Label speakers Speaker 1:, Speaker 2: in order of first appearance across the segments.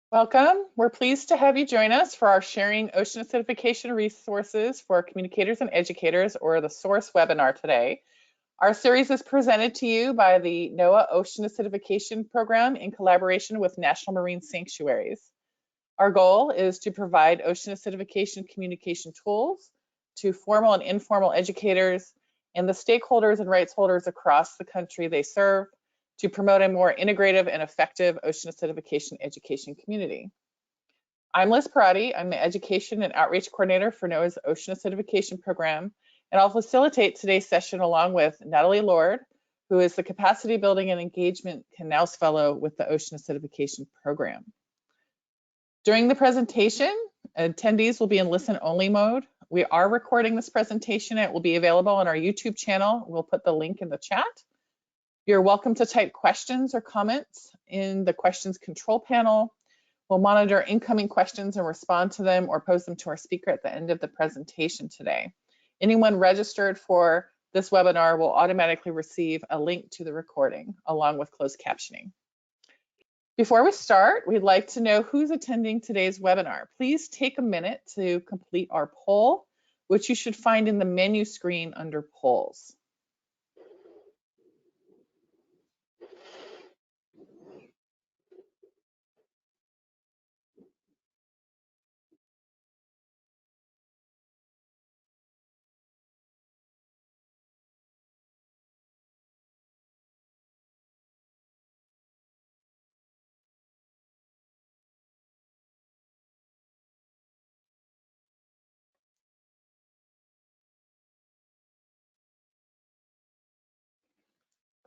Speaker 1: Welcome. We're pleased to have you join us for our Sharing Ocean Acidification Resources for Communicators and Educators, or the SOARCE webinar today. Our series is presented to you by the NOAA Ocean Acidification Program in collaboration with National Marine Sanctuaries. Our goal is to provide ocean acidification communication tools to formal and informal educators and the stakeholders and rights holders across the country they serve, to promote a more integrative and effective ocean acidification education community. I'm Liz Parati. I'm the Education and Outreach Coordinator for NOAA's Ocean Acidification Program, and I'll facilitate today's session along with Natalie Lord, who is the Capacity Building and Engagement Canals Fellow with the Ocean Acidification Program. During the presentation, attendees will be in listen-only mode. We are recording this presentation. It will be available on our YouTube channel. We'll put the link in the chat. You're welcome to type questions or comments in the questions control panel. We'll monitor incoming questions and respond to them or pose them to our speaker at the end of the presentation today. Anyone registered for this webinar will automatically receive a link to the recording along with closed captioning. Before we start, we'd like to know who's attending today's webinar. Please take a minute to complete our poll, which you should find in the menu screen under polls.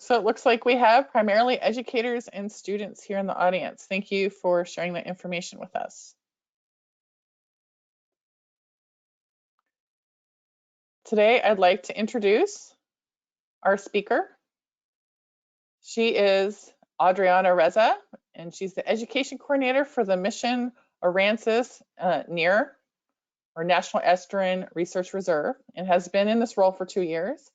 Speaker 1: So it looks like we have primarily educators and students here in the audience. Thank you for sharing that information with us. Today, I'd like to introduce our speaker. She is Adriana Reza, and she's the education coordinator for the Mission-Aransas NER, or National Estuarine Research Reserve, and has been in this role for 2 years.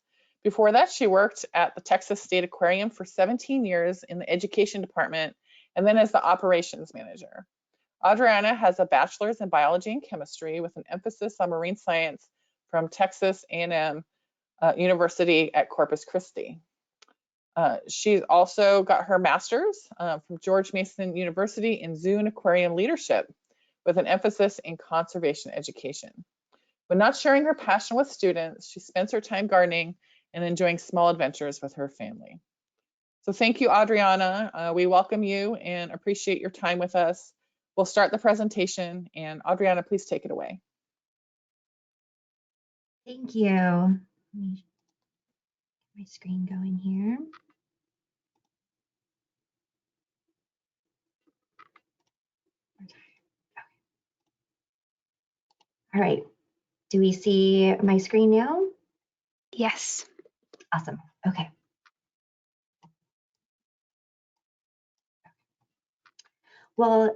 Speaker 1: Before that, she worked at the Texas State Aquarium for 17 years in the education department, and then as the operations manager. Adriana has a bachelor's in biology and chemistry with an emphasis on marine science from Texas A&M University at Corpus Christi. She's also got her master's from George Mason University in zoo and aquarium leadership with an emphasis in conservation education. When not sharing her passion with students, she spends her time gardening and enjoying small adventures with her family. So thank you, Adriana. We welcome you and appreciate your time with us. We'll start the presentation, and Adriana, please take it away.
Speaker 2: Thank you. Let me get my screen going here. All right. Do we see my screen now?
Speaker 3: Yes.
Speaker 2: Awesome. Okay. Well,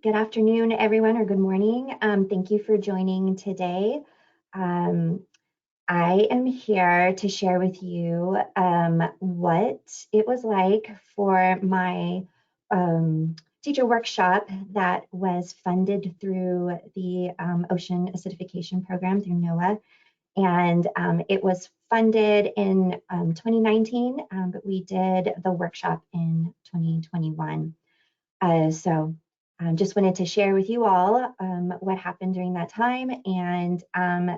Speaker 2: good afternoon, everyone, or good morning. Thank you for joining today. I am here to share with you what it was like for my teacher workshop that was funded through the Ocean Acidification Program through NOAA. And it was funded in 2019, but we did the workshop in 2021. So just wanted to share with you all what happened during that time and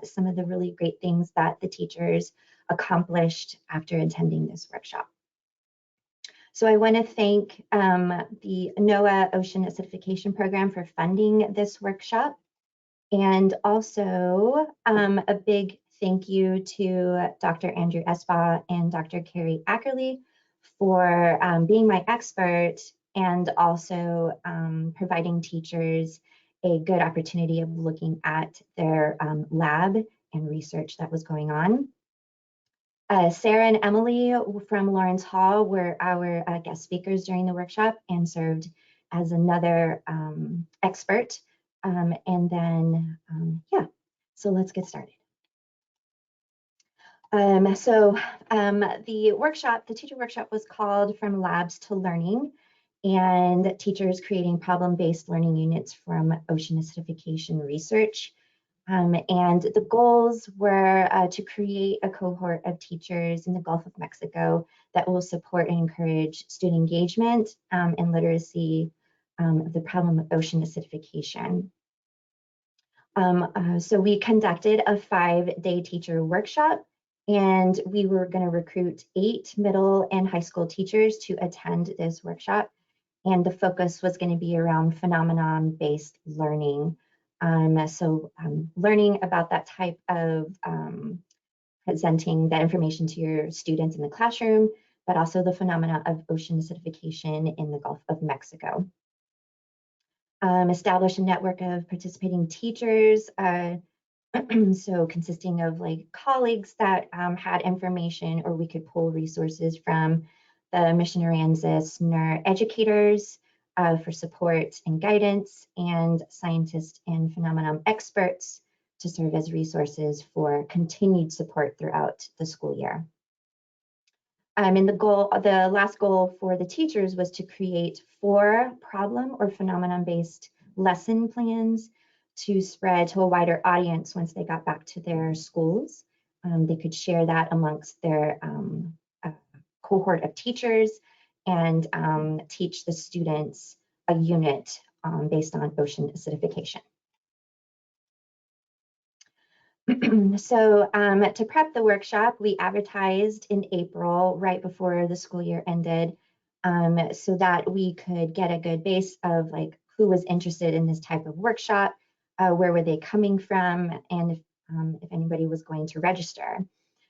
Speaker 2: some of the really great things that the teachers accomplished after attending this workshop. So I want to thank the NOAA Ocean Acidification Program for funding this workshop, and also a big thank you to Dr. Andrew Esbaugh and Dr. Carrie Ackerley for being my expert and also providing teachers a good opportunity of looking at their lab and research that was going on. Sarah and Emily from Lawrence Hall were our guest speakers during the workshop and served as another expert. And then, yeah, so let's get started. The workshop, the teacher workshop was called From Labs to Learning. and teachers creating problem-based learning units from ocean acidification research. And the goals were to create a cohort of teachers in the Gulf of Mexico that will support and encourage student engagement and literacy of the problem of ocean acidification. So we conducted a 5-day teacher workshop, and we were going to recruit 8 middle and high school teachers to attend this workshop. And the focus was going to be around phenomenon-based learning. Learning about that type of presenting that information to your students in the classroom, but also the phenomena of ocean acidification in the Gulf of Mexico. Establish a network of participating teachers, so consisting of like colleagues that had information, or we could pull resources from the Mission-Aransas NER educators for support and guidance, and scientists and phenomenon experts to serve as resources for continued support throughout the school year. And the last goal for the teachers was to create 4 problem or phenomenon-based lesson plans to spread to a wider audience once they got back to their schools. They could share that amongst their cohort of teachers and teach the students a unit based on ocean acidification. So to prep the workshop, we advertised in April, right before the school year ended, so that we could get a good base of like who was interested in this type of workshop, where were they coming from, and if anybody was going to register.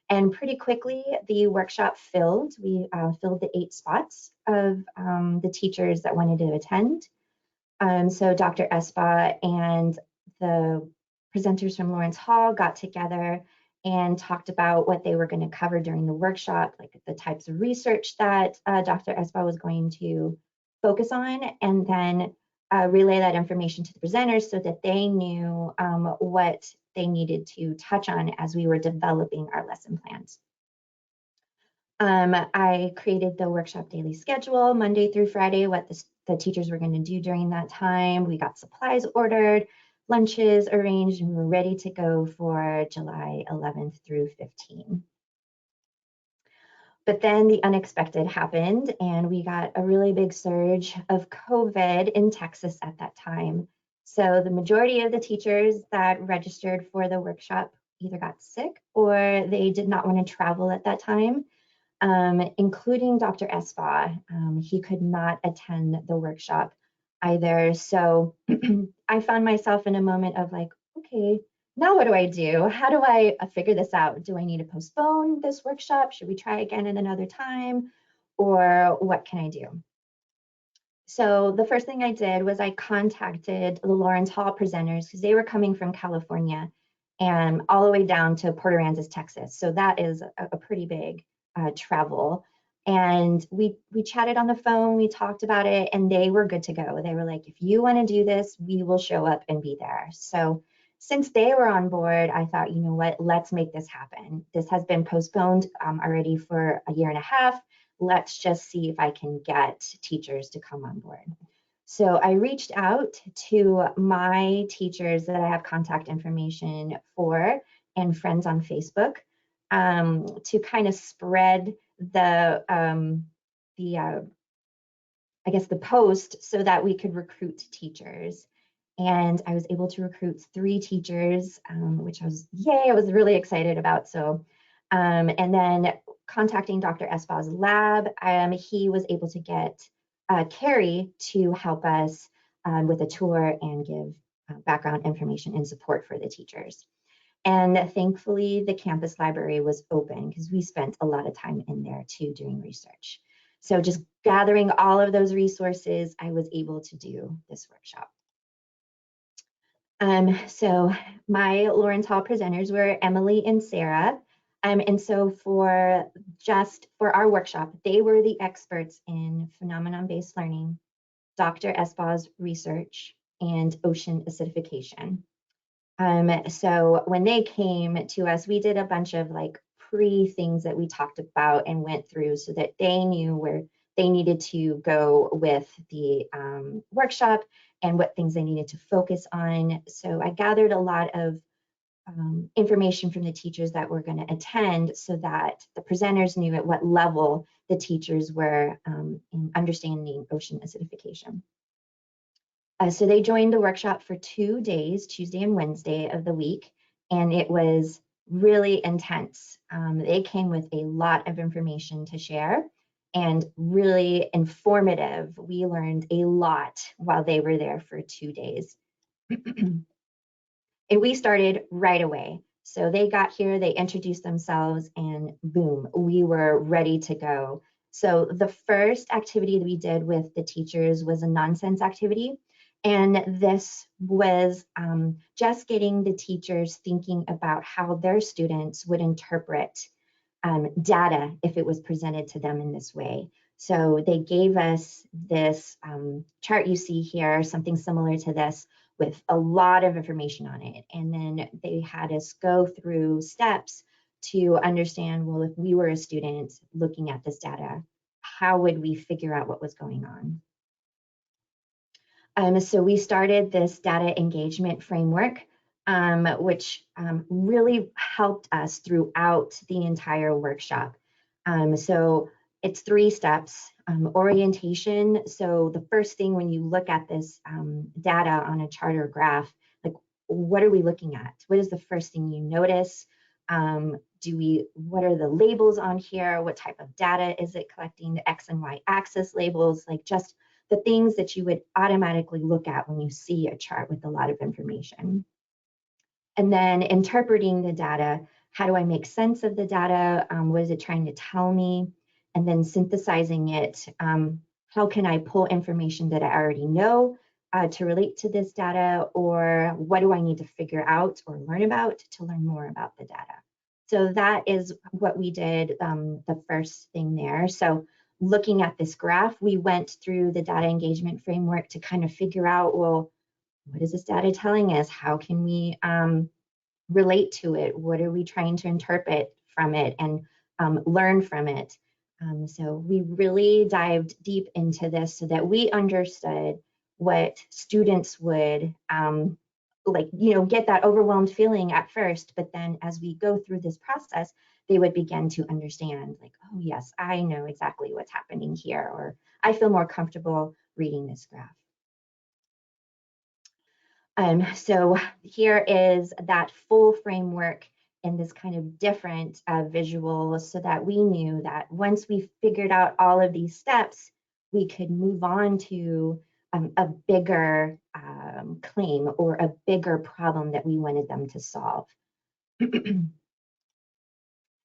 Speaker 2: And pretty quickly, the workshop filled. We filled the 8 spots of the teachers that wanted to attend. So Dr. Esbaugh and the presenters from Lawrence Hall got together and talked about what they were going to cover during the workshop, like the types of research that Dr. Esbaugh was going to focus on, and then relay that information to the presenters so that they knew what they needed to touch on as we were developing our lesson plans. I created the workshop daily schedule, Monday through Friday, what the teachers were going to do during that time. We got supplies ordered, lunches arranged, and we were ready to go for July 11th through 15. But then the unexpected happened, and we got a really big surge of COVID in Texas at that time. So the majority of the teachers that registered for the workshop either got sick or they did not want to travel at that time, including Dr. Esbaugh. He could not attend the workshop either. So I found myself in a moment of like, okay, now what do I do? How do I figure this out? Do I need to postpone this workshop? Should we try again at another time? Or what can I do? So the first thing I did was I contacted the Lawrence Hall presenters because they were coming from California and all the way down to Port Aransas, Texas. So that is a pretty big travel. And we chatted on the phone, we talked about it, and they were good to go. They were like, if you want to do this, we will show up and be there. So since they were on board, I thought, you know what, let's make this happen. This has been postponed already for a year and a half. Let's just see if I can get teachers to come on board. So I reached out to my teachers that I have contact information for and friends on Facebook to kind of spread the I guess the post so that we could recruit teachers. And I was able to recruit 3 teachers, which I was really excited about. So, and then contacting Dr. Esbaugh's lab, he was able to get Carrie to help us with a tour and give background information and support for the teachers. And thankfully, the campus library was open because we spent a lot of time in there too doing research. So just gathering all of those resources, I was able to do this workshop. So my Lawrence Hall presenters were Emily and Sarah. And so for our workshop, they were the experts in phenomenon-based learning, Dr. Esbaugh's research, and ocean acidification. So when they came to us, we did a bunch of like pre-things that we talked about and went through so that they knew where they needed to go with the workshop and what things they needed to focus on. So I gathered a lot of information from the teachers that were going to attend so that the presenters knew at what level the teachers were in understanding ocean acidification. So they joined the workshop for 2 days, Tuesday and Wednesday of the week, and it was really intense. They came with a lot of information to share and really informative. We learned a lot while they were there for 2 days. And we started right away. So they got here, they introduced themselves, and boom, we were ready to go. So the first activity that we did with the teachers was a nonsense activity. And this was just getting the teachers thinking about how their students would interpret data if it was presented to them in this way. So they gave us this chart you see here, something similar to this, with a lot of information on it. And then they had us go through steps to understand, well, if we were a student looking at this data, how would we figure out what was going on? So we started this data engagement framework, which really helped us throughout the entire workshop. So it's 3 steps. Orientation. So the first thing when you look at this data on a chart or graph, like, what are we looking at? What is the first thing you notice? What are the labels on here? What type of data is it collecting? The X and Y axis labels, like just the things that you would automatically look at when you see a chart with a lot of information. And then interpreting the data. How do I make sense of the data? What is it trying to tell me? And then synthesizing it. How can I pull information that I already know to relate to this data? Or what do I need to figure out or learn about to learn more about the data? So that is what we did, the first thing there. So looking at this graph, we went through the data engagement framework to kind of figure out, well, what is this data telling us? How can we relate to it? What are we trying to interpret from it and learn from it? So we really dived deep into this so that we understood what students would get that overwhelmed feeling at first, but then as we go through this process, they would begin to understand, like, oh yes, I know exactly what's happening here, or I feel more comfortable reading this graph. So here is that full framework in this kind of different visual, so that we knew that once we figured out all of these steps, we could move on to a bigger claim or a bigger problem that we wanted them to solve.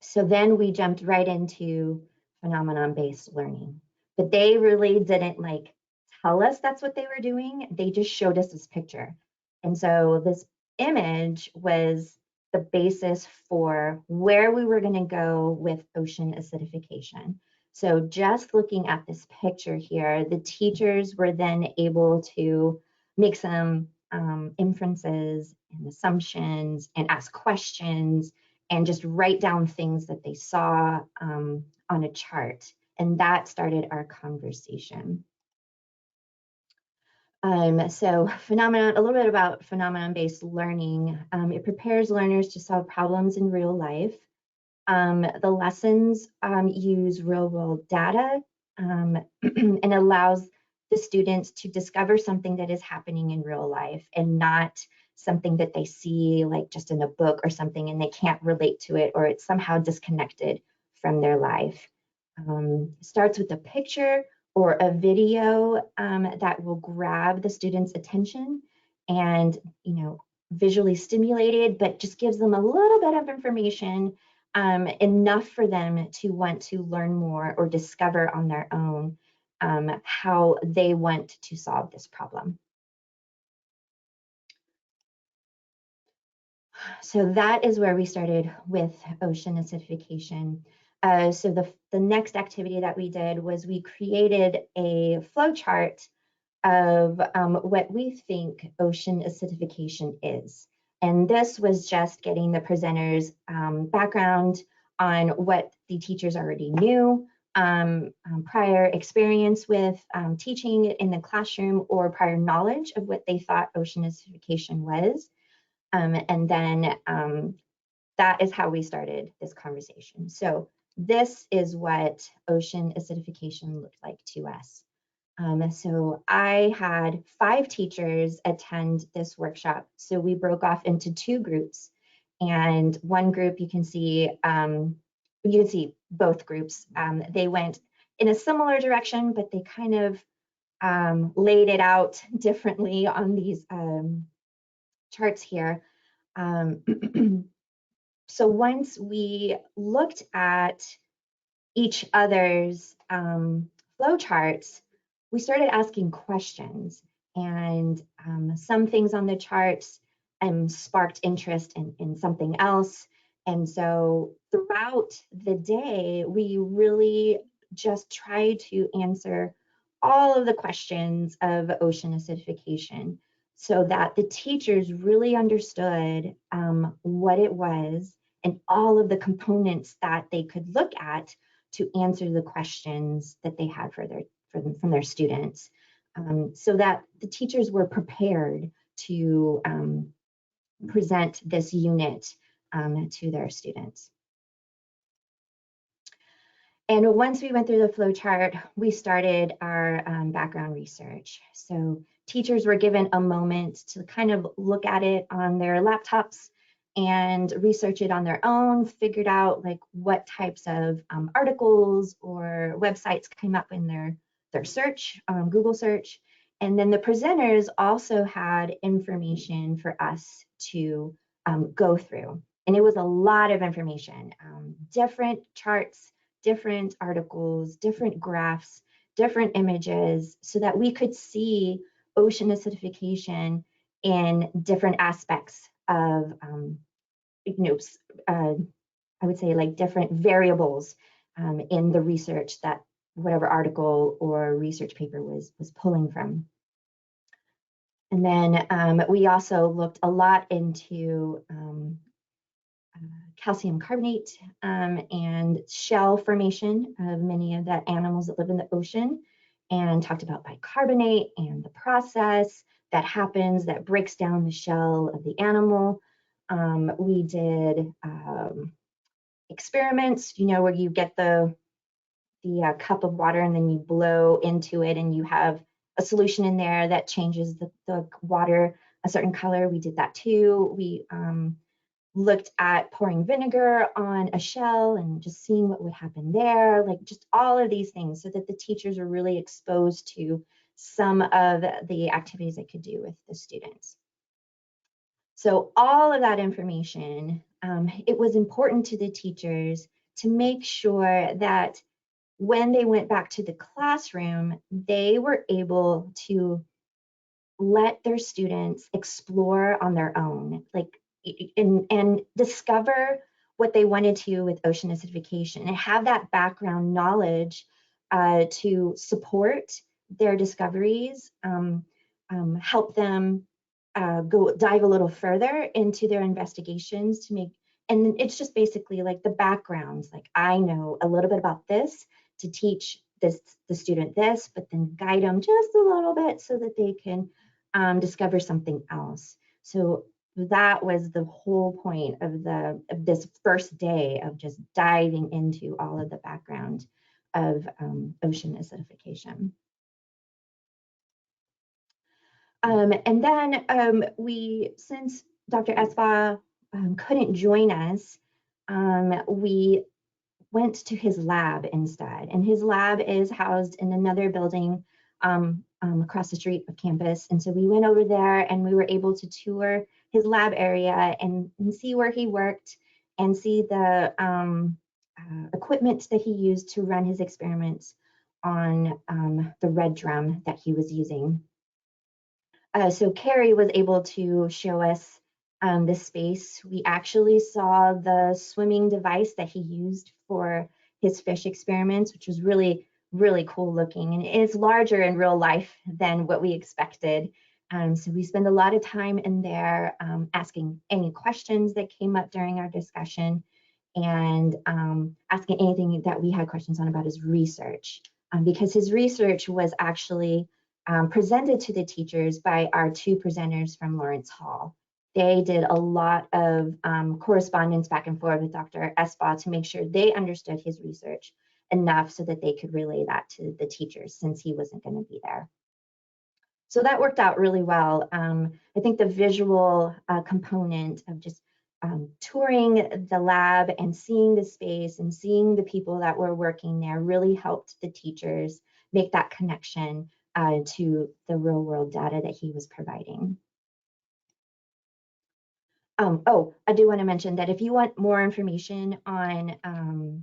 Speaker 2: So then we jumped right into phenomenon-based learning. But they really didn't tell us that's what they were doing. They just showed us this picture. And so this image was the basis for where we were going to go with ocean acidification. So just looking at this picture here, the teachers were then able to make some inferences and assumptions and ask questions and just write down things that they saw on a chart. And that started our conversation. So a little bit about phenomenon-based learning. It prepares learners to solve problems in real life. The lessons use real-world data and allows the students to discover something that is happening in real life and not something that they see like just in a book or something and they can't relate to it, or it's somehow disconnected from their life. Starts with a picture or a video that will grab the student's attention and, visually stimulated, but just gives them a little bit of information, enough for them to want to learn more or discover on their own how they want to solve this problem. So that is where we started with ocean acidification. So the next activity that we did was we created a flowchart of what we think ocean acidification is. And this was just getting the presenters' background on what the teachers already knew, prior experience with teaching in the classroom or prior knowledge of what they thought ocean acidification was. And then that is how we started this conversation. So this is what ocean acidification looked like to us. So I had 5 teachers attend this workshop. So we broke off into 2 groups, and one group you can see both groups. They went in a similar direction, but they kind of laid it out differently on these charts here. So once we looked at each other's flow charts, we started asking questions, and some things on the charts sparked interest in something else. And so throughout the day, we really just tried to answer all of the questions of ocean acidification so that the teachers really understood what it was and all of the components that they could look at to answer the questions that they had from their students, so that the teachers were prepared to present this unit to their students. And once we went through the flow chart, we started our background research. So teachers were given a moment to kind of look at it on their laptops and research it on their own, figured out like what types of articles or websites came up in their search, Google search. And then the presenters also had information for us to go through. And it was a lot of information, different charts, different articles, different graphs, different images, so that we could see ocean acidification in different aspects of, I would say like different variables in the research that whatever article or research paper was pulling from. And then we also looked a lot into calcium carbonate and shell formation of many of the animals that live in the ocean, and talked about bicarbonate and the process that happens that breaks down the shell of the animal. We did experiments, where you get the cup of water and then you blow into it and you have a solution in there that changes the water a certain color. We did that too. We looked at pouring vinegar on a shell and just seeing what would happen there, like just all of these things, so that the teachers are really exposed to some of the activities they could do with the students. So all of that information, it was important to the teachers to make sure that when they went back to the classroom, they were able to let their students explore on their own, like and discover what they wanted to with ocean acidification and have that background knowledge to support their discoveries, help them dive a little further into their investigations to make, and it's just basically like the backgrounds, like I know a little bit about this to teach the student this, but then guide them just a little bit so that they can discover something else. So that was the whole point of this first day of just diving into all of the background of ocean acidification. And then since Dr. Esbaugh couldn't join us, we went to his lab instead. And his lab is housed in another building across the street of campus. And so we went over there and we were able to tour his lab area and see where he worked and see the equipment that he used to run his experiments on the red drum that he was using. So Carrie was able to show us this space. We actually saw the swimming device that he used for his fish experiments, which was really, really cool looking. And it's larger in real life than what we expected. So we spent a lot of time in there asking any questions that came up during our discussion. and asking anything that we had questions on about his research, because his research was actually presented to the teachers by our two presenters from Lawrence Hall. They did a lot of correspondence back and forth with Dr. Esbaugh to make sure they understood his research enough so that they could relay that to the teachers, since he wasn't going to be there. So that worked out really well. I think the visual component of just touring the lab and seeing the space and seeing the people that were working there really helped the teachers make that connection to the real world data that he was providing. Oh, I do want to mention that if you want more information on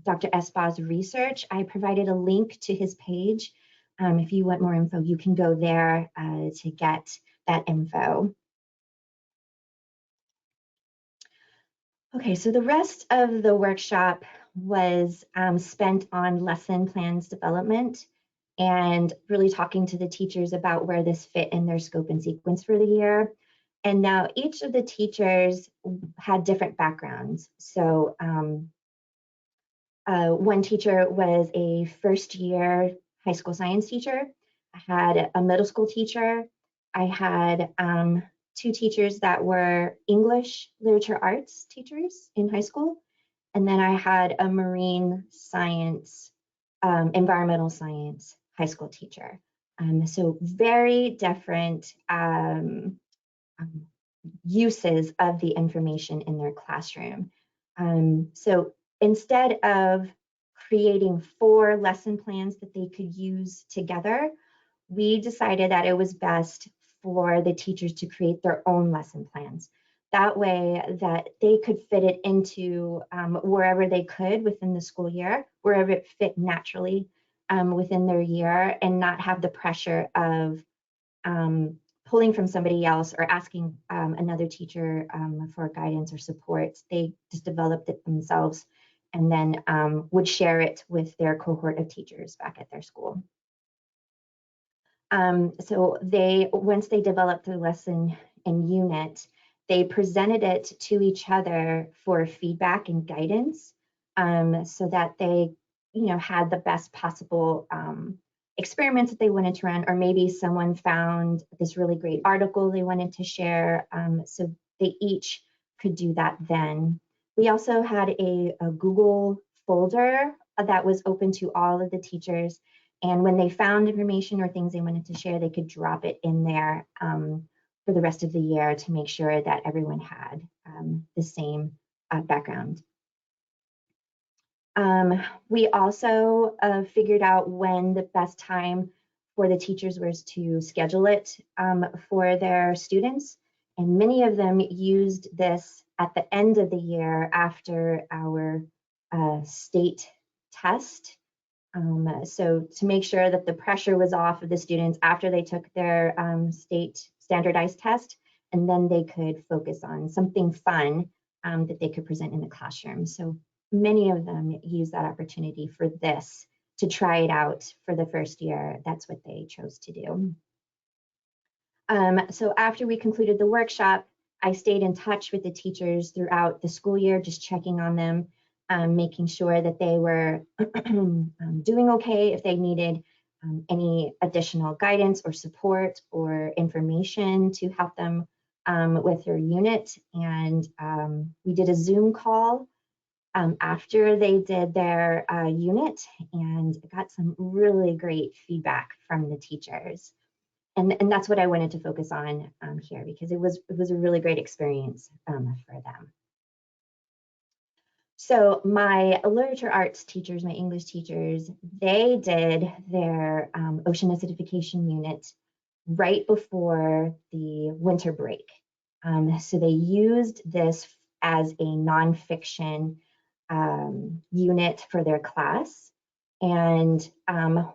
Speaker 2: Dr. Esbaugh's research, I provided a link to his page. If you want more info, you can go there to get that info. Okay, so the rest of the workshop was spent on lesson plans development and really talking to the teachers about where this fit in their scope and sequence for the year. And now each of the teachers had different backgrounds. So one teacher was a first-year high school science teacher. I had a middle school teacher. I had two teachers that were English literature arts teachers in high school. And then I had a marine science, environmental science high school teacher. So very different uses of the information in their classroom. So instead of creating 4 lesson plans that they could use together, we decided that it was best for the teachers to create their own lesson plans. That way that they could fit it into wherever they could within the school year, wherever it fit naturally within their year, and not have the pressure of pulling from somebody else or asking another teacher for guidance or support. They just developed it themselves and then would share it with their cohort of teachers back at their school. So once they developed the lesson and unit, they presented it to each other for feedback and guidance so that they, had the best possible experiments that they wanted to run, or maybe someone found this really great article they wanted to share. So they each could do that then. We also had a Google folder that was open to all of the teachers. And when they found information or things they wanted to share, they could drop it in there for the rest of the year to make sure that everyone had the same background. We also figured out when the best time for the teachers was to schedule it for their students. And many of them used this at the end of the year after our state test. So to make sure that the pressure was off of the students after they took their state standardized test, and then they could focus on something fun that they could present in the classroom. So many of them use that opportunity for this to try it out for the first year. That's what they chose to do. So after we concluded the workshop, I stayed in touch with the teachers throughout the school year, just checking on them, making sure that they were doing okay, if they needed any additional guidance or support or information to help them with their unit. And we did a Zoom call after they did their unit, and got some really great feedback from the teachers. And that's what I wanted to focus on here, because it was a really great experience for them. So my literature arts teachers, my English teachers, they did their ocean acidification unit right before the winter break. So they used this as a nonfiction unit for their class. And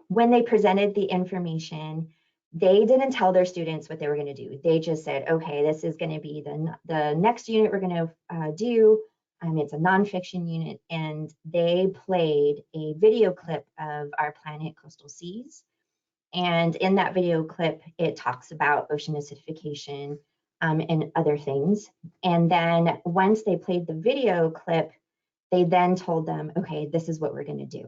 Speaker 2: when they presented the information, they didn't tell their students what they were going to do. They just said, okay, this is going to be the next unit we're going to do. It's a nonfiction unit, and they played a video clip of our planet, coastal seas. And in that video clip, it talks about ocean acidification and other things. And then once they played the video clip, they then told them, okay, this is what we're going to do.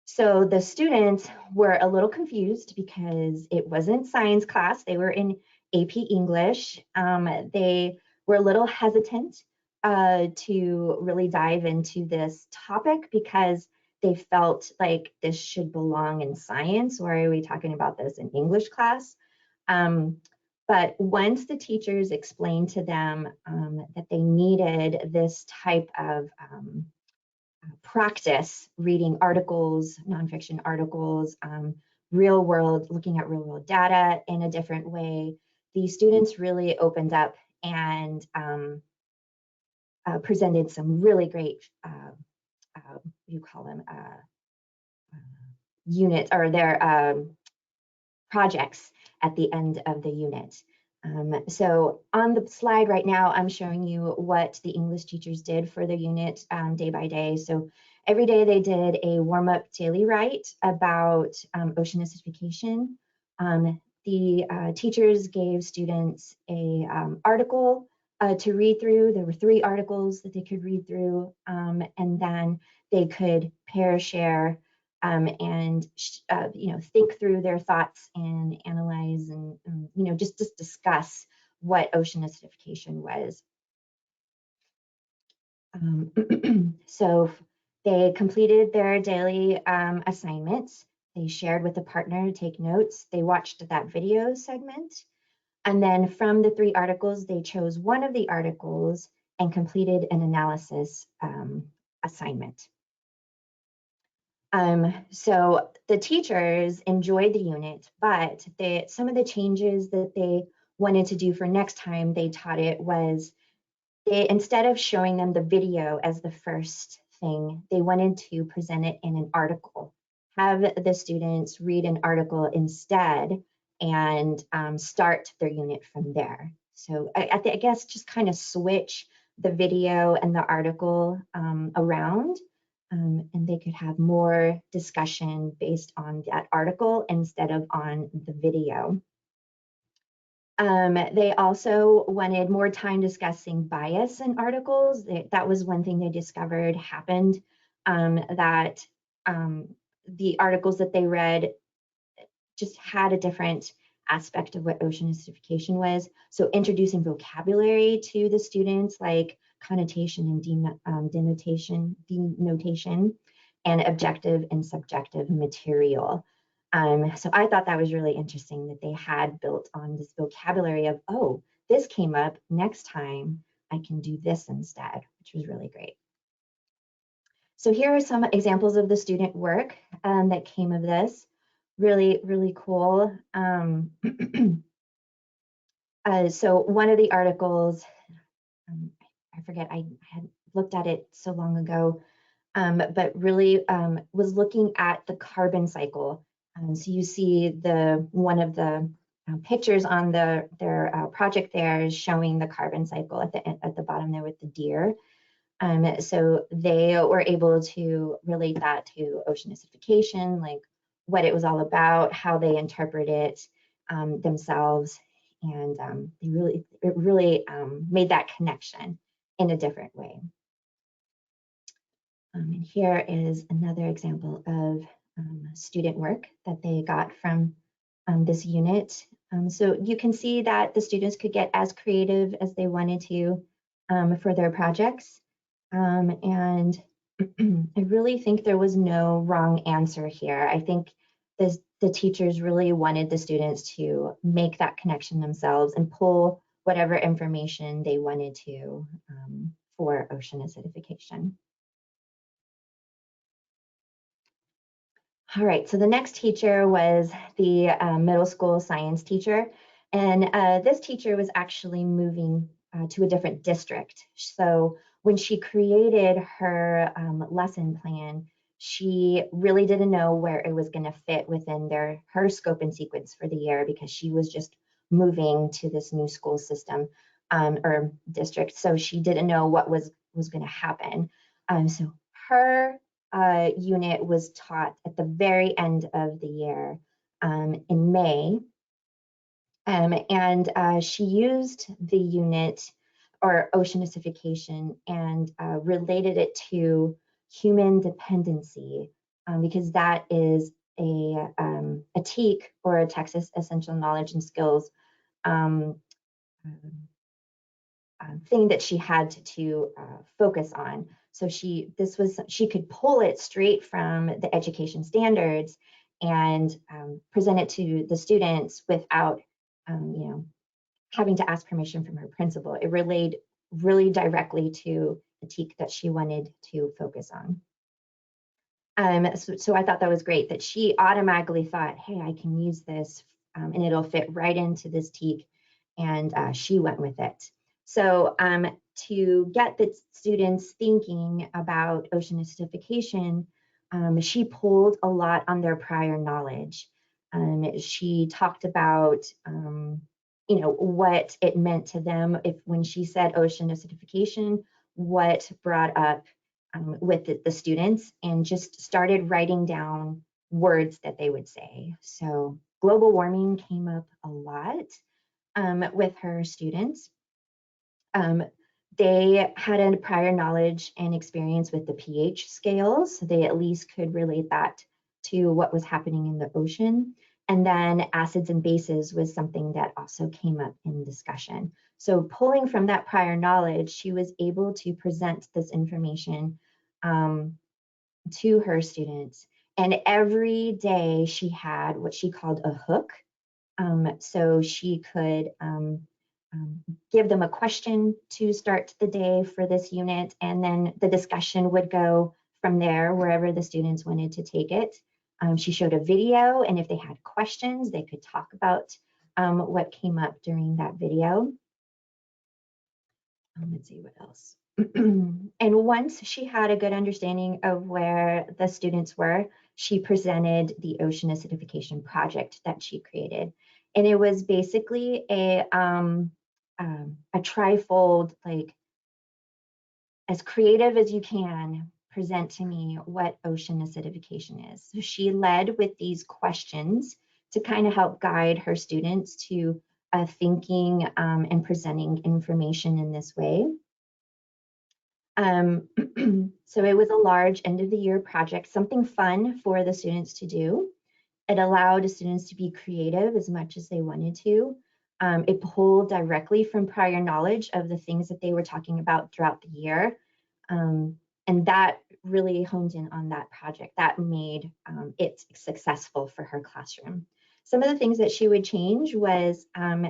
Speaker 2: So the students were a little confused because it wasn't science class. They were in AP English. They were a little hesitant to really dive into this topic because they felt like this should belong in science. Why are we talking about this in English class? But once the teachers explained to them that they needed this type of practice, reading articles, nonfiction articles, real world, looking at real world data in a different way, the students really opened up and presented some really great, you call them, units or their projects at the end of the unit. So on the slide right now, I'm showing you what the English teachers did for the unit day by day. So every day they did a warm-up daily write about ocean acidification. The teachers gave students a article to read through. There were 3 articles that they could read through, and then they could pair share and think through their thoughts and analyze and just discuss what ocean acidification was. So they completed their daily assignments. They shared with a partner to take notes. They watched that video segment. And then from the 3 articles, they chose one of the articles and completed an analysis assignment. So the teachers enjoyed the unit, but some of the changes that they wanted to do for next time they taught it was instead of showing them the video as the first thing, they wanted to present it in an article, have the students read an article instead and start their unit from there. So I guess just kind of switch the video and the article around. And they could have more discussion based on that article instead of on the video. They also wanted more time discussing bias in articles. That was one thing they discovered happened, that the articles that they read just had a different aspect of what ocean acidification was. So introducing vocabulary to the students, like connotation and denotation, and objective and subjective material. So I thought that was really interesting that they had built on this vocabulary of, oh, this came up, next time I can do this instead, which was really great. So here are some examples of the student work that came of this. Really, really cool. So one of the articles, I forget, I had looked at it so long ago, but really was looking at the carbon cycle. So you see one of the pictures on their project there is showing the carbon cycle at the bottom there with the deer. So they were able to relate that to ocean acidification, like what it was all about, how they interpret it themselves, and it really made that connection in a different way. And here is another example of student work that they got from this unit. So you can see that the students could get as creative as they wanted to for their projects. And I really think there was no wrong answer here. I think the teachers really wanted the students to make that connection themselves and pull whatever information they wanted to for ocean acidification. All right, so the next teacher was the middle school science teacher. And this teacher was actually moving to a different district. So when she created her lesson plan, she really didn't know where it was going to fit within her scope and sequence for the year, because she was just moving to this new school system or district. So she didn't know what was going to happen. So her unit was taught at the very end of the year in May. And she used the unit, or ocean acidification, and related it to human dependency, because that is a TEK, or a Texas Essential Knowledge and Skills thing that she had to focus on. So she could pull it straight from the education standards and present it to the students without, having to ask permission from her principal. It relayed really directly to the TEK that she wanted to focus on. So I thought that was great that she automatically thought, hey, I can use this and it'll fit right into this TEK, and she went with it. So to get the students thinking about ocean acidification, she pulled a lot on their prior knowledge. She talked about what it meant to them when she said ocean acidification, what brought up with the students, and just started writing down words that they would say. So global warming came up a lot with her students. They had a prior knowledge and experience with the pH scales, so they at least could relate that to what was happening in the ocean. And then acids and bases was something that also came up in discussion. So pulling from that prior knowledge, she was able to present this information to her students. And every day she had what she called a hook. So she could give them a question to start the day for this unit, and then the discussion would go from there wherever the students wanted to take it. She showed a video, and if they had questions, they could talk about what came up during that video. Let's see what else. And once she had a good understanding of where the students were, she presented the ocean acidification project that she created. And it was basically a trifold, like, as creative as you can, present to me what ocean acidification is. So she led with these questions to kind of help guide her students to thinking and presenting information in this way. So it was a large end of the year project, something fun for the students to do. It allowed the students to be creative as much as they wanted to. It pulled directly from prior knowledge of the things that they were talking about throughout the year. And that really honed in on that project. That made it successful for her classroom. Some of the things that she would change was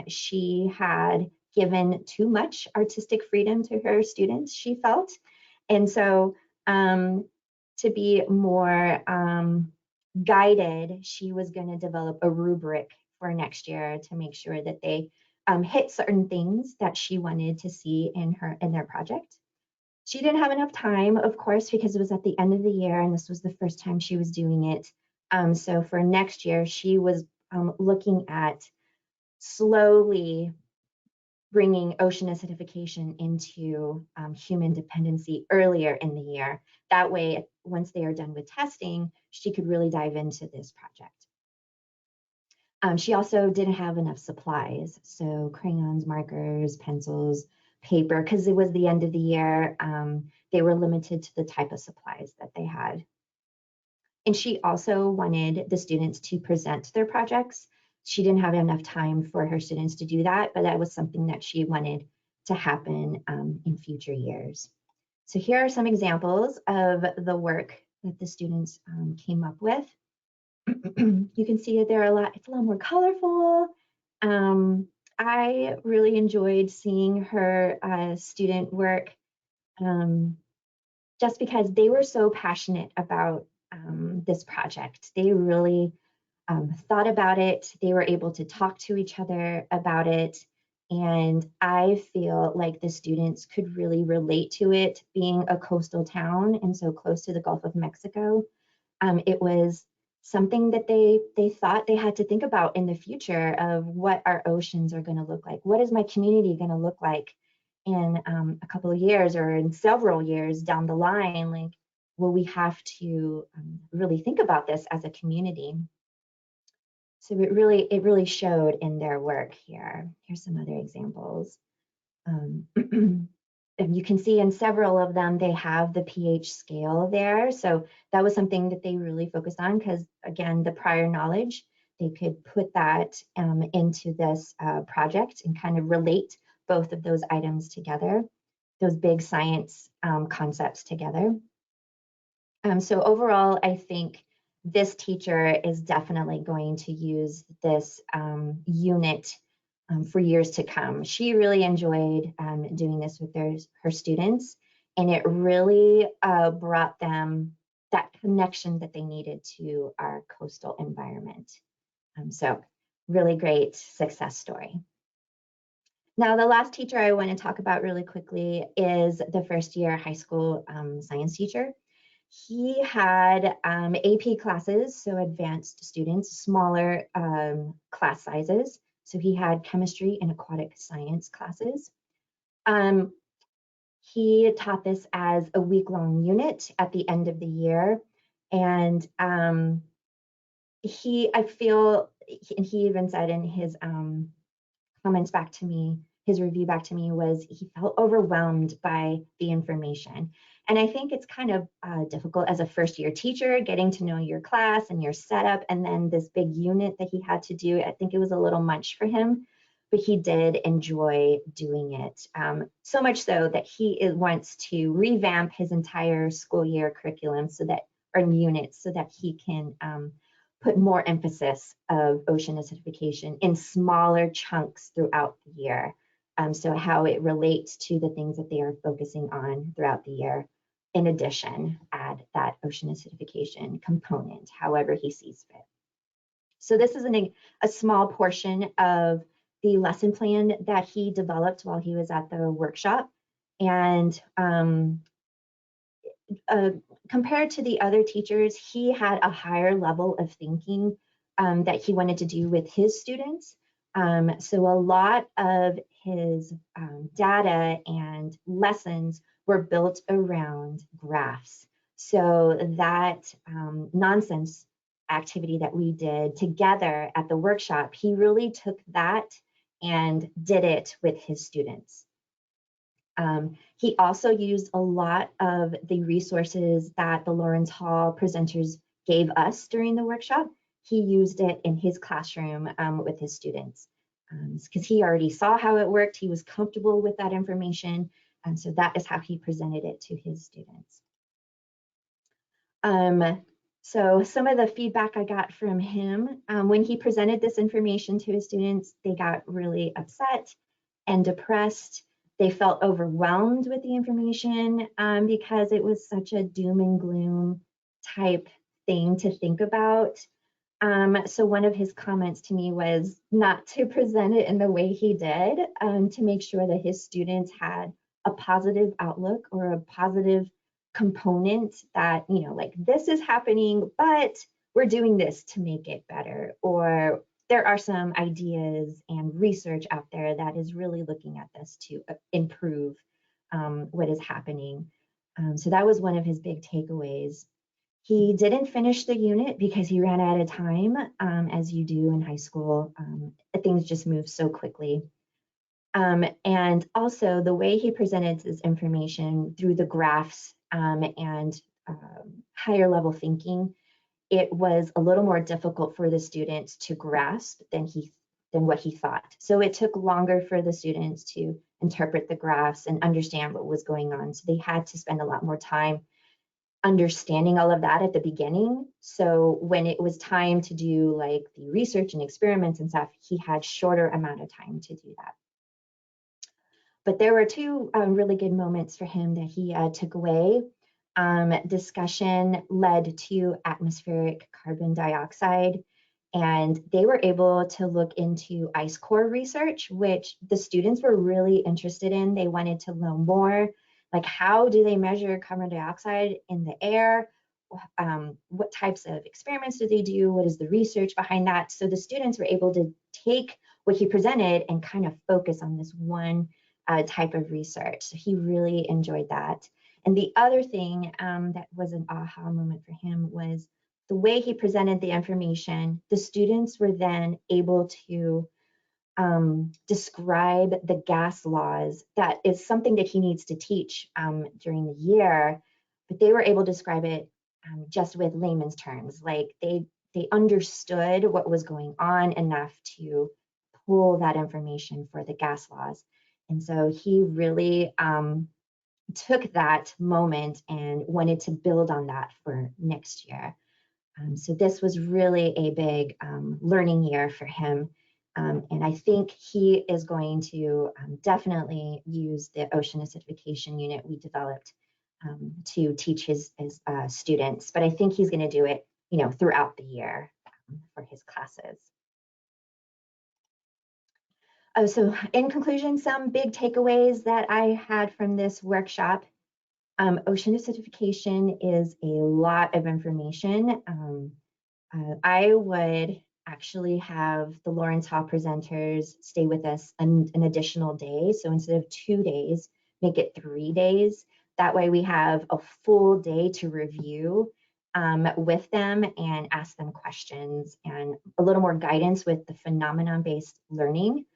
Speaker 2: she had given too much artistic freedom to her students, she felt. And so to be more guided, she was going to develop a rubric for next year to make sure that they hit certain things that she wanted to see in their project. She didn't have enough time, of course, because it was at the end of the year and this was the first time she was doing it. So for next year, she was looking at slowly bringing ocean acidification into human dependency earlier in the year. That way, once they are done with testing, she could really dive into this project. She also didn't have enough supplies, so crayons, markers, pencils, paper, because it was the end of the year, they were limited to the type of supplies that they had. And she also wanted the students to present their projects. She didn't have enough time for her students to do that, but that was something that she wanted to happen in future years. So here are some examples of the work that the students came up with. You can see that it's a lot more colorful. I really enjoyed seeing her student work just because they were so passionate about this project. They really thought about it. They were able to talk to each other about it. And I feel like the students could really relate to it, being a coastal town and so close to the Gulf of Mexico. It was something that they thought they had to think about in the future of what our oceans are going to look like. What is my community going to look like in a couple of years or in several years down the line? Like, will we have to really think about this as a community? So it really showed in their work here. Here's some other examples. And you can see in several of them, they have the pH scale there. So that was something that they really focused on because, again, the prior knowledge, they could put that into this project and kind of relate both of those items together, those big science concepts together. So overall, I think this teacher is definitely going to use this unit for years to come. She really enjoyed doing this with her students, and it really brought them that connection that they needed to our coastal environment. So really great success story. Now, the last teacher I want to talk about really quickly is the first year high school science teacher. He had AP classes, so advanced students, smaller class sizes. So he had chemistry and aquatic science classes. He taught this as a week-long unit at the end of the year. And I feel, and he even said in his comments back to me, his review back to me was he felt overwhelmed by the information. And I think it's kind of difficult as a first year teacher, getting to know your class and your setup, and then this big unit that he had to do. I think it was a little much for him, but he did enjoy doing it. So much so that he wants to revamp his entire school year curriculum so that, or units, so that he can put more emphasis of ocean acidification in smaller chunks throughout the year. So how it relates to the things that they are focusing on throughout the year. In addition, add that ocean acidification component, however he sees fit. So this is a small portion of the lesson plan that he developed while he was at the workshop. And compared to the other teachers, he had a higher level of thinking that he wanted to do with his students. So a lot of his data and lessons were built around graphs. So that nonsense activity that we did together at the workshop, he really took that and did it with his students. He also used a lot of the resources that the Lawrence Hall presenters gave us during the workshop. He used it in his classroom with his students because he already saw how it worked. He was comfortable with that information. And so that is how he presented it to his students. So some of the feedback I got from him, when he presented this information to his students, they got really upset and depressed. They felt overwhelmed with the information because it was such a doom and gloom type thing to think about. So one of his comments to me was not to present it in the way he did, to make sure that his students had a positive outlook or a positive component that, you know, like this is happening, but we're doing this to make it better, or there are some ideas and research out there that is really looking at this to improve what is happening. So that was one of his big takeaways. He didn't finish the unit because he ran out of time, as you do in high school. Things just move so quickly. And also the way he presented his information through the graphs and higher level thinking, it was a little more difficult for the students to grasp than what he thought. So it took longer for the students to interpret the graphs and understand what was going on. So they had to spend a lot more time understanding all of that at the beginning. So when it was time to do like the research and experiments and stuff, he had shorter amount of time to do that. But there were two really good moments for him that he took away. Discussion led to atmospheric carbon dioxide, and they were able to look into ice core research, which the students were really interested in. They wanted to know more, like how do they measure carbon dioxide in the air? What types of experiments do they do? What is the research behind that? So the students were able to take what he presented and kind of focus on this one type of research. So he really enjoyed that. And the other thing that was an aha moment for him was the way he presented the information. The students were then able to describe the gas laws. That is something that he needs to teach during the year, but they were able to describe it just with layman's terms. Like they understood what was going on enough to pull that information for the gas laws. And so he really took that moment and wanted to build on that for next year. So this was really a big learning year for him. And I think he is going to definitely use the ocean acidification unit we developed to teach his students. But I think he's going to do it, throughout the year for his classes. So in conclusion, some big takeaways that I had from this workshop. Ocean acidification is a lot of information. I would actually have the Lawrence Hall presenters stay with us an additional day. So instead of 2 days, make it 3 days. That way we have a full day to review with them and ask them questions and a little more guidance with the phenomenon-based learning.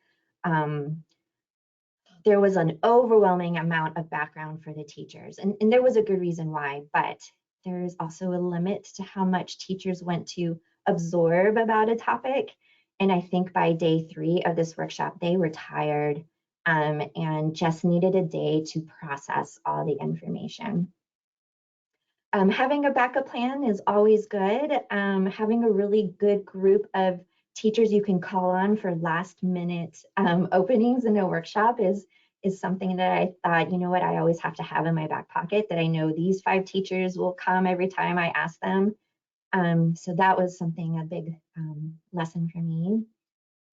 Speaker 2: There was an overwhelming amount of background for the teachers, and there was a good reason why, but there's also a limit to how much teachers want to absorb about a topic. And I think by day 3 of this workshop, they were tired and just needed a day to process all the information. Having a backup plan is always good. Having a really good group of teachers you can call on for last minute openings in a workshop is something that I thought, you know what, I always have to have in my back pocket, that I know these 5 teachers will come every time I ask them. So that was something, a big lesson for me.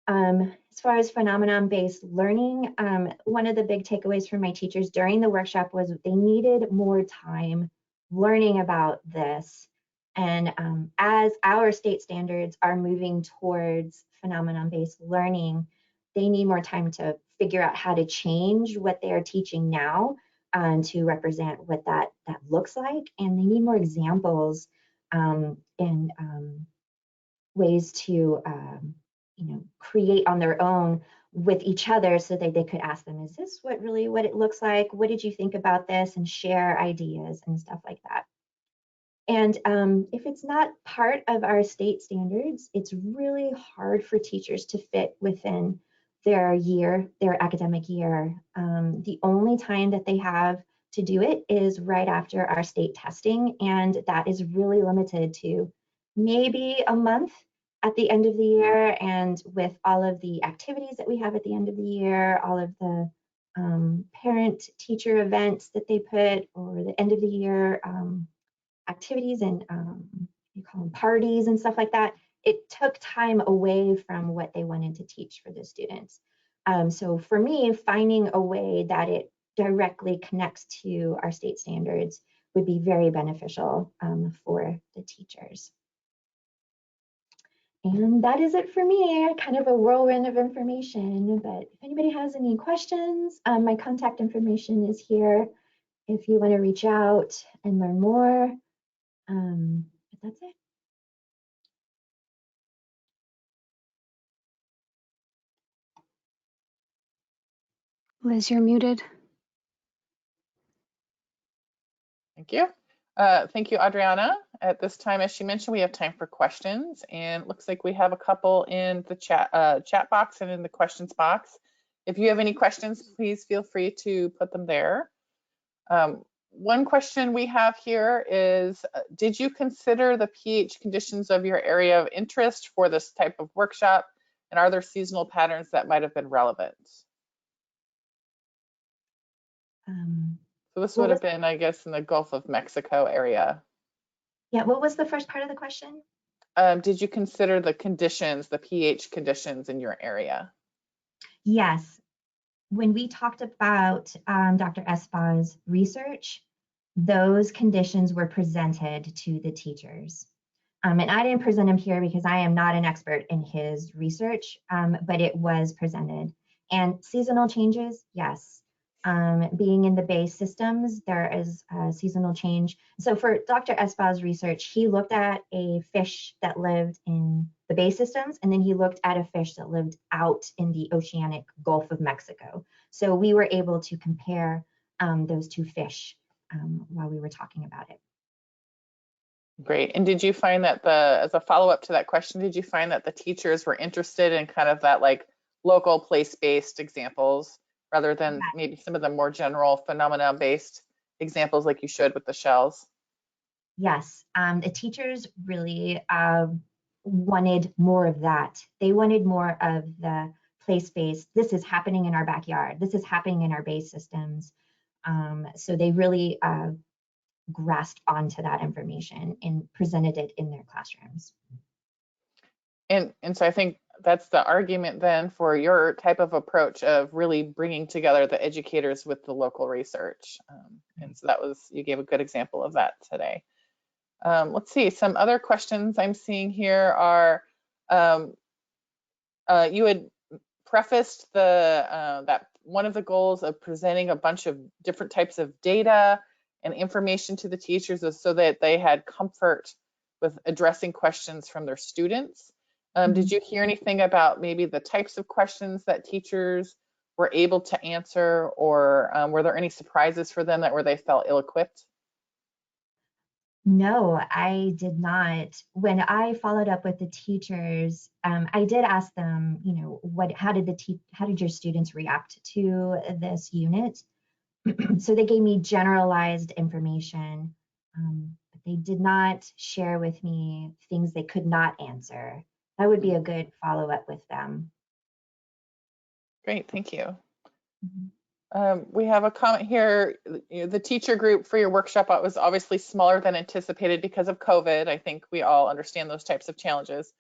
Speaker 2: As far as phenomenon-based learning, one of the big takeaways from my teachers during the workshop was they needed more time learning about this. And as our state standards are moving towards phenomenon-based learning, they need more time to figure out how to change what they are teaching now to represent what that looks like. And they need more examples and ways to create on their own with each other, so that they could ask them, is this what it looks like? What did you think about this? And share ideas and stuff like that. And if it's not part of our state standards, it's really hard for teachers to fit within their academic year. The only time that they have to do it is right after our state testing, and that is really limited to maybe a month at the end of the year. And with all of the activities that we have at the end of the year, all of the parent-teacher events that they put, or the end of the year activities and you call them parties and stuff like that, it took time away from what they wanted to teach for the students. So for me, finding a way that it directly connects to our state standards would be very beneficial for the teachers. And that is it for me, kind of a whirlwind of information. But if anybody has any questions, my contact information is here if you want to reach out and learn more. But that's it.
Speaker 3: Liz, you're muted.
Speaker 1: Thank you. Thank you, Adriana. At this time, as she mentioned, we have time for questions, and it looks like we have a couple in the chat box and in the questions box. If you have any questions, please feel free to put them there. One question we have here is, did you consider the pH conditions of your area of interest for this type of workshop? And are there seasonal patterns that might have been relevant? So this would have been, I guess, in the Gulf of Mexico area.
Speaker 2: Yeah, what was the first part of the question?
Speaker 1: Did you consider the conditions, the pH conditions in your area?
Speaker 2: Yes. When we talked about Dr. Esbaugh's research, those conditions were presented to the teachers. And I didn't present them here because I am not an expert in his research, but it was presented. And seasonal changes, yes. Being in the Bay systems, there is a seasonal change. So for Dr. Esbaugh's research, he looked at a fish that lived in the bay systems, and then he looked at a fish that lived out in the oceanic Gulf of Mexico. So we were able to compare those two fish while we were talking about it.
Speaker 1: Great. And did you find that as a follow-up to that question, did you find that the teachers were interested in kind of that like local place-based examples rather than maybe some of the more general phenomena-based examples like you showed with the shells?
Speaker 2: Yes, the teachers really wanted more of that. They wanted more of the place-based, this is happening in our backyard, this is happening in our bay systems. So they really grasped onto that information and presented it in their classrooms.
Speaker 1: And so I think that's the argument then for your type of approach of really bringing together the educators with the local research. And so that was, you gave a good example of that today. Let's see, some other questions I'm seeing here are, you had prefaced that one of the goals of presenting a bunch of different types of data and information to the teachers is so that they had comfort with addressing questions from their students. Did you hear anything about maybe the types of questions that teachers were able to answer, or were there any surprises for them where they felt ill-equipped?
Speaker 2: No, I did not. When I followed up with the teachers, I did ask them, you know, how did your students react to this unit? So they gave me generalized information, but they did not share with me things they could not answer. That would be a good follow-up with them.
Speaker 1: Great, thank you. We have a comment here. The teacher group for your workshop was obviously smaller than anticipated because of COVID. I think we all understand those types of challenges.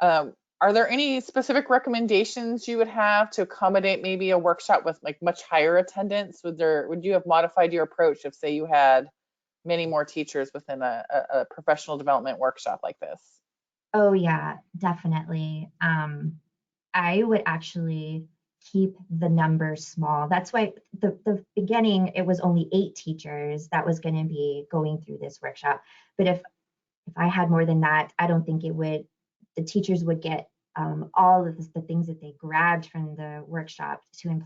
Speaker 1: Are there any specific recommendations you would have to accommodate maybe a workshop with like much higher attendance? Would you have modified your approach if, say, you had many more teachers within a professional development workshop like this?
Speaker 2: Oh yeah, definitely. I would actually keep the numbers small. That's why the beginning, it was only 8 teachers that was going to be going through this workshop. But if I had more than that, I don't think the teachers would get all of the things that they grabbed from the workshop to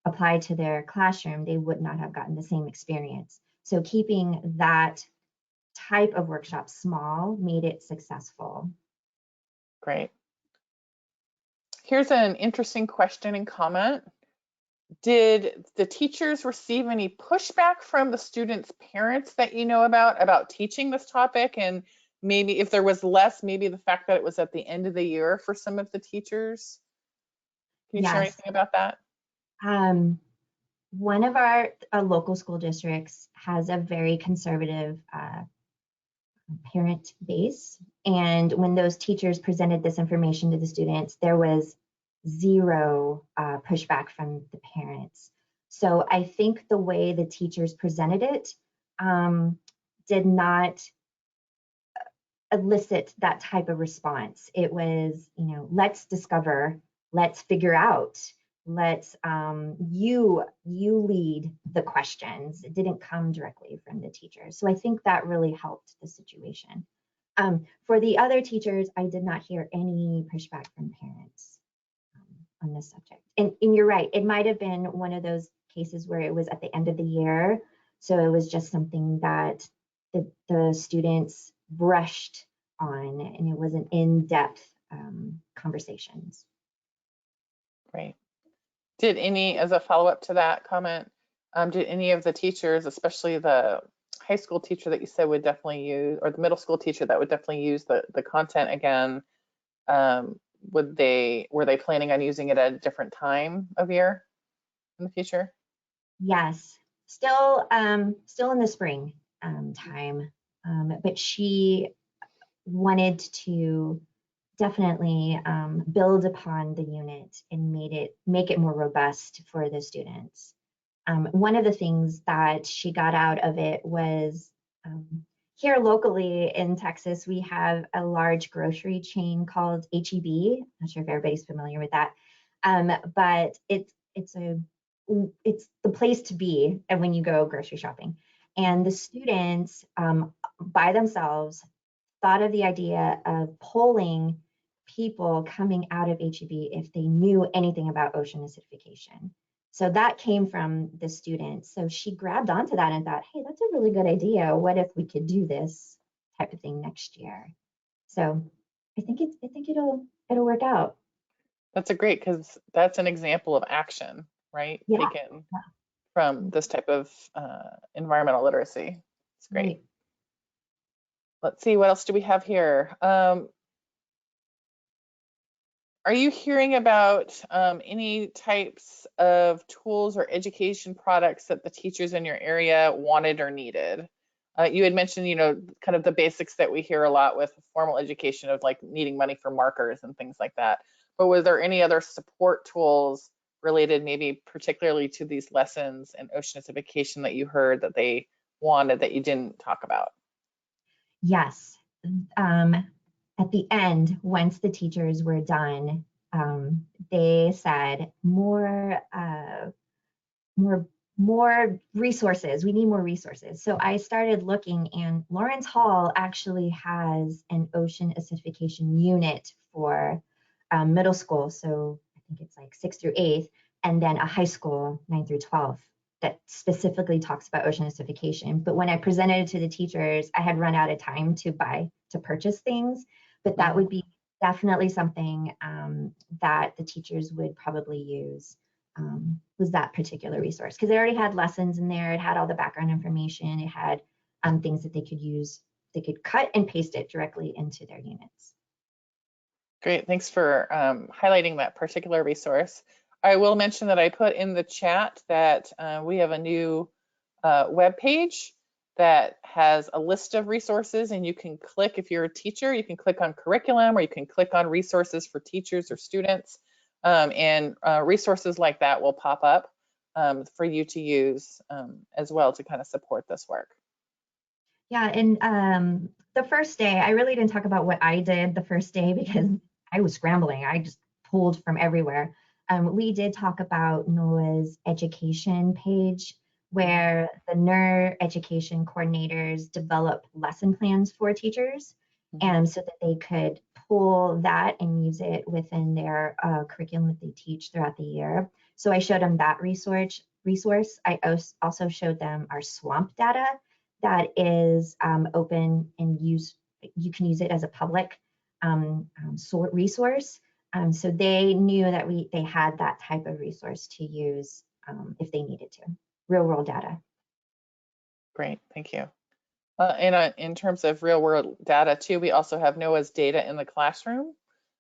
Speaker 2: apply to their classroom. They would not have gotten the same experience. So keeping that type of workshop small made it successful.
Speaker 1: Great. Here's an interesting question and comment. Did the teachers receive any pushback from the students' parents that you know about teaching this topic? And maybe if there was less, maybe the fact that it was at the end of the year for some of the teachers? Can you share anything about that?
Speaker 2: One of our local school districts has a very conservative parent base. And when those teachers presented this information to the students, there was zero pushback from the parents. So I think the way the teachers presented it did not elicit that type of response. It was, you know, let's discover, let's figure out, let's you lead the questions. It didn't come directly from the teachers. So I think that really helped the situation. For the other teachers, I did not hear any pushback from parents on this subject. And you're right, it might have been one of those cases where it was at the end of the year. So it was just something that the students brushed on, and it was an in-depth conversations.
Speaker 1: Great. Did any, as a follow-up to that comment, did any of the teachers, especially the high school teacher that you said would definitely use, or the middle school teacher that would definitely use the content again, were they planning on using it at a different time of year in the future?
Speaker 2: Yes, still in the spring time, but she wanted to definitely build upon the unit and make it more robust for the students. One of the things that she got out of it was here locally in Texas, we have a large grocery chain called HEB. Not sure if everybody's familiar with that, but it's the place to be when you go grocery shopping. And the students by themselves thought of the idea of polling people coming out of HEB if they knew anything about ocean acidification. So that came from the student. So she grabbed onto that and thought, hey, that's a really good idea. What if we could do this type of thing next year? So I think it'll work out.
Speaker 1: That's a great, because that's an example of action, right?
Speaker 2: Yeah.
Speaker 1: Taken from this type of environmental literacy. It's great.
Speaker 2: Right.
Speaker 1: Let's see, what else do we have here? Are you hearing about any types of tools or education products that the teachers in your area wanted or needed? You had mentioned, you know, kind of the basics that we hear a lot with formal education of like needing money for markers and things like that. But was there any other support tools related maybe particularly to these lessons and ocean acidification that you heard that they wanted that you didn't talk about?
Speaker 2: Yes. At the end, once the teachers were done, they said more resources. We need more resources. So I started looking, and Lawrence Hall actually has an ocean acidification unit for middle school. So I think it's like 6th through 8th, and then a high school 9th through 12th that specifically talks about ocean acidification. But when I presented it to the teachers, I had run out of time to purchase things. But that would be definitely something that the teachers would probably use. Was that particular resource, because it already had lessons in there. It had all the background information. It had things that they could use. They could cut and paste it directly into their units.
Speaker 1: Great, thanks for highlighting that particular resource. I will mention that I put in the chat that we have a new web page that has a list of resources, and you can click, if you're a teacher, you can click on curriculum, or you can click on resources for teachers or students, and resources like that will pop up for you to use as well to kind of support this work.
Speaker 2: Yeah, and the first day, I really didn't talk about what I did the first day because I was scrambling. I just pulled from everywhere. We did talk about NOAA's education page, where the NER education coordinators develop lesson plans for teachers, and so that they could pull that and use it within their curriculum that they teach throughout the year. So I showed them that resource. I also showed them our swamp data that is open and you can use it as a public resource. So they knew that they had that type of resource to use if they needed to, real world data.
Speaker 1: Great, thank you. In terms of real world data too, we also have NOAA's data in the classroom.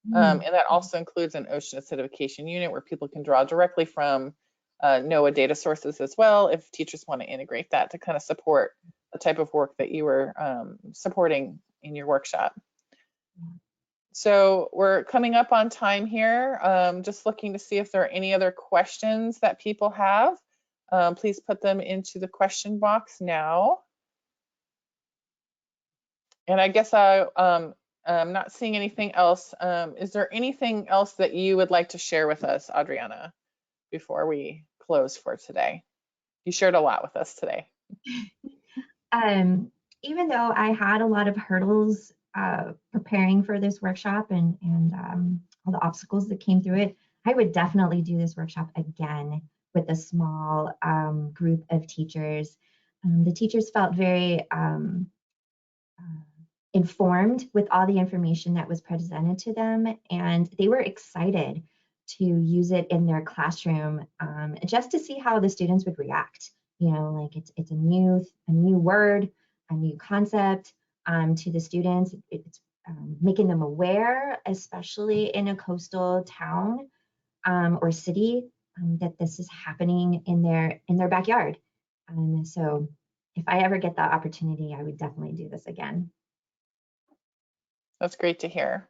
Speaker 1: And that also includes an ocean acidification unit where people can draw directly from NOAA data sources as well, if teachers want to integrate that to kind of support the type of work that you were supporting in your workshop. So we're coming up on time here. Just looking to see if there are any other questions that people have. Please put them into the question box now. And I guess I'm not seeing anything else. Is there anything else that you would like to share with us, Adriana, before we close for today? You shared a lot with us today.
Speaker 2: Even though I had a lot of hurdles preparing for this workshop and all the obstacles that came through it, I would definitely do this workshop again with a small group of teachers. The teachers felt very informed with all the information that was presented to them, and they were excited to use it in their classroom just to see how the students would react. You know, like it's a new word, a new concept to the students. It's making them aware, especially in a coastal town or city, that this is happening in their backyard. So if I ever get that opportunity, I would definitely do this again.
Speaker 1: That's great to hear.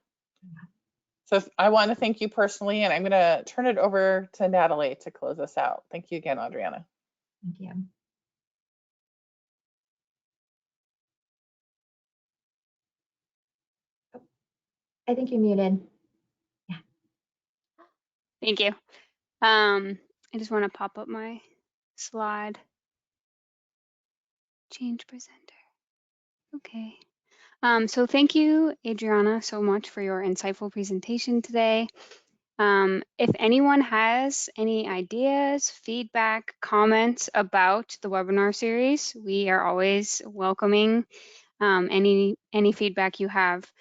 Speaker 1: So I want to thank you personally, and I'm going to turn it over to Natalie to close us out. Thank you again, Adriana.
Speaker 2: Thank you. Oh, I think you're muted. Yeah.
Speaker 3: Thank you. I just want to pop up my slide. Change presenter. Okay. So thank you, Adriana, so much for your insightful presentation today. If anyone has any ideas, feedback, comments about the webinar series, we are always welcoming any feedback you have,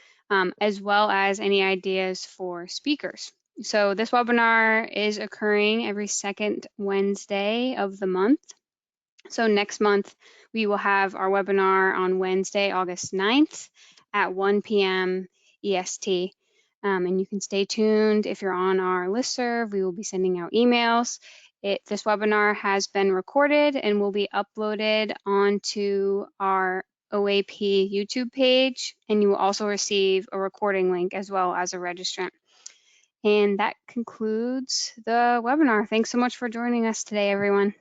Speaker 3: as well as any ideas for speakers. So this webinar is occurring every second Wednesday of the month. So next month, we will have our webinar on Wednesday, August 9th at 1 p.m. EST. And you can stay tuned if you're on our listserv. We will be sending out emails. This webinar has been recorded and will be uploaded onto our OAP YouTube page, and you will also receive a recording link as well as a registrant. And that concludes the webinar. Thanks so much for joining us today, everyone.